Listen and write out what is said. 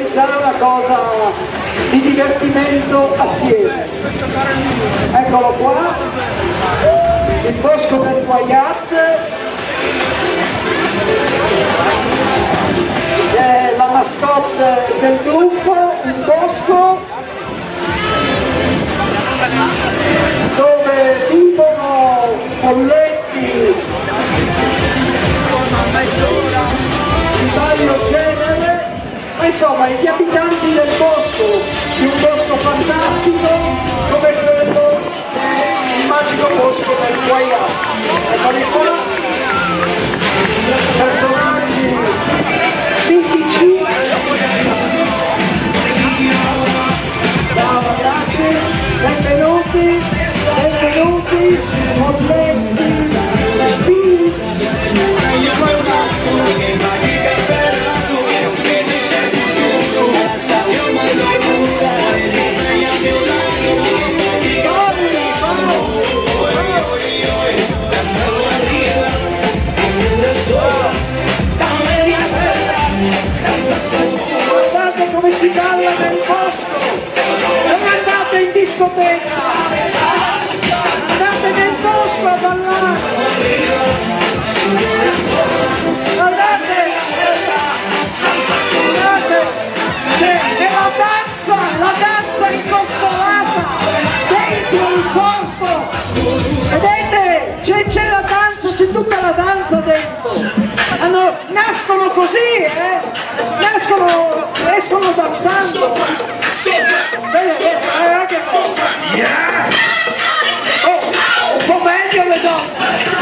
realizzare una cosa di divertimento assieme. Eccolo qua, il bosco del Guayat, è la mascotte del gruppo, un bosco dove vivono folletti di vario genere, ma insomma gli abitanti del bosco, di un bosco fantastico come quello del magico bosco del Guayas. Eccoli qua, personaggi mitici. Ciao ragazzi, benvenuti, folletti, spiriti. Guardate come si balla nel bosco, non andate in discoteca, andate nel bosco a ballare. Guardate, c'è la danza incostolata dentro il bosco, vedete, c'è la danza, c'è tutta la danza dentro. Nascono così, escono danzando. Oh, un po' meglio le donne.